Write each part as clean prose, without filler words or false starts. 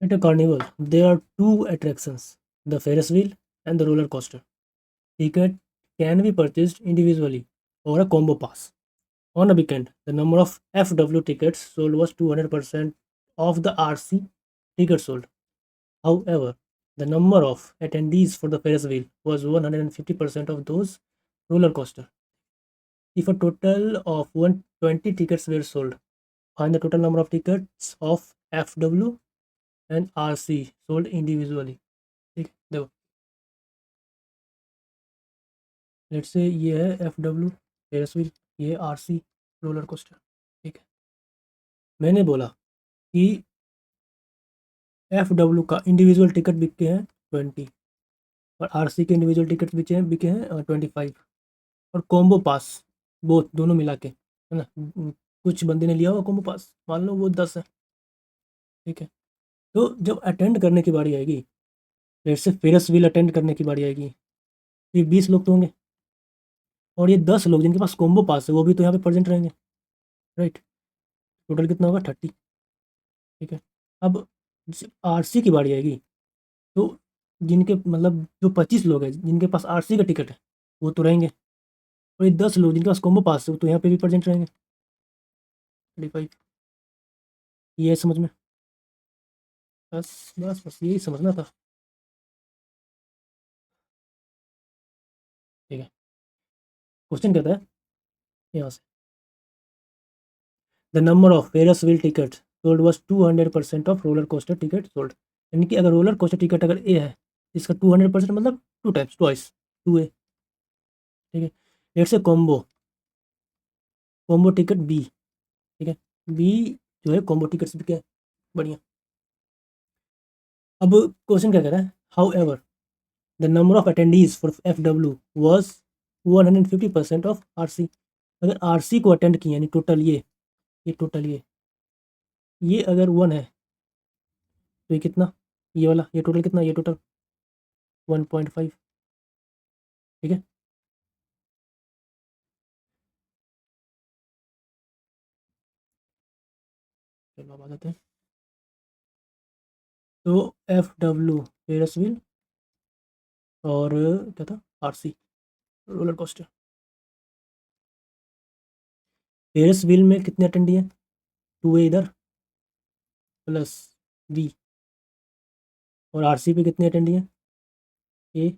At a carnival, there are two attractions, the Ferris wheel and the roller coaster. Ticket can be purchased individually or a combo pass. On a weekend, the number of FW tickets sold was 200% of the RC tickets sold. However, the number of attendees for the Ferris wheel was 150% of those roller coaster. If a total of 120 tickets were sold, find the total number of tickets of FW and RC sold individually. ठीक है, देखो let's say ये है FW ferrous wheel, ये RC roller coaster. ठीक है, मैंने बोला कि FW का इंडिविजुअल टिकट बिके हैं 20 और RC के इंडिविजुअल टिकट बिके हैं 25 और कॉम्बो पास बोथ दोनों मिला के है ना। कुछ बंदे ने लिया हुआ कॉम्बो पास, मान लो वो 10 है। ठीक है, तो जब अटेंड करने की बारी आएगी, let's say ferrous wheel attend करने की बारी आएगी, ये 20 लोग तो होंगे और ये 10 लोग जिनके पास कॉम्बो पास है वो भी तो यहाँ पे प्रेजेंट रहेंगे, राइट। टोटल कितना होगा 30। ठीक है, अब RC की बारी आएगी तो जिनके मतलब जो 25 लोग हैं जिनके पास RC का टिकट है वो तो रहेंगे और ये 10 लोग जिनके पास कॉम्बो पास है वो तो यहाँ पे भी प्रेजेंट रहेंगे 35। ये है समझ में? बस बस बस यही समझना था। ठीक है, क्वेश्चन कहता है यहाँ से the number of ferrous wheel ticket sold was 200% of roller coaster ticket sold. यानी कि अगर रोलर कोस्टर टिकट अगर ए है इसका 200% मतलब टू टाइप्स ट्वाइस 2A। ठीक है, let's say combo combo ticket B. ठीक है, बी जो है कॉम्बो टिकट्स भी क्या है बढ़िया। अब क्वेश्चन क्या कह रहा है, how ever the number of attendees for FW was 150% of RC। अगर RC को अटेंड किए यानी टोटल ये टोटल ये अगर 1 है तो ये कितना, ये वाला ये टोटल कितना, ये टोटल 1.5। ठीक है, चलो अब आ जाते हैं। तो FW फेरस व्हील और क्या था RC roller coaster. Ferrous wheel में कितने अटेंडी हैं, 2A इधर प्लस B और RC पे कितने अटेंडी हैं A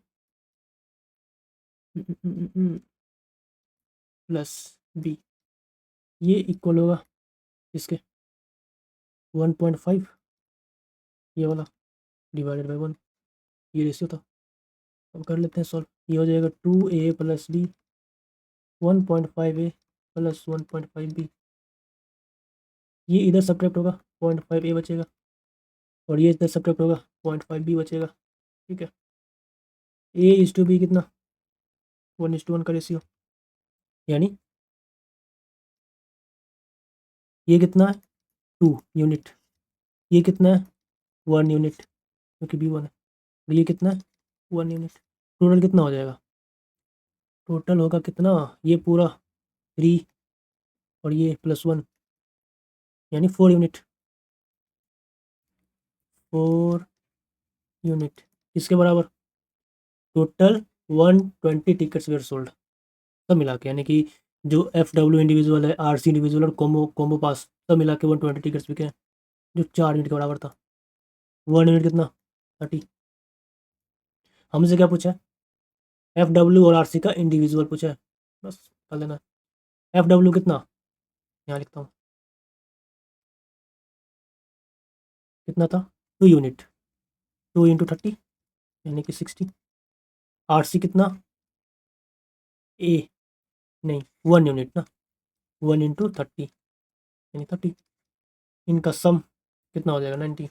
प्लस B। ये इक्वल होगा इसके 1.5 ये वाला डिवाइडेड बाई 1, ये रेशियो था। अब कर लेते हैं सॉल्व, ये हो जाएगा 2A plus B 1.5A plus 1.5B। ये इधर सब्ट्रैक्ट होगा 0.5A बचेगा और ये इधर सब्ट्रैक्ट होगा 0.5B बचेगा। ठीक है, A/B कितना 1:1 का रेशियो, यानी ये कितना है 2 यूनिट, ये कितना है 1 यूनिट क्योंकि B1 है और ये कितना है 1 यूनिट। टोटल कितना हो जाएगा, टोटल होगा कितना, ये पूरा 3 और ये +1 यानी 4 यूनिट। 4 यूनिट इसके बराबर टोटल 120 टिकट्स वेर सोल्ड सब मिला के, यानी कि जो FW इंडिविजुअल है RC इंडिविजुअल और कॉम्बो कॉम्बो पास सब मिला के 120 टिकट्स बिके हैं जो 4 यूनिट के बराबर था। 1 यूनिट कितना 30। हमसे क्या पूछा है, FW और RC का इंडिविजुअल पूछा है, बस कर लेना। FW कितना, यहाँ लिखता हूँ कितना था 2 यूनिट, 2 × 30 यानी कि 60। RC कितना A नहीं 1 यूनिट ना, 1 × 30 यानी 30। इनका सम कितना हो जाएगा 90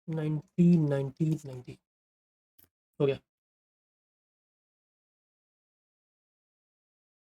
90 90 90 हो गया।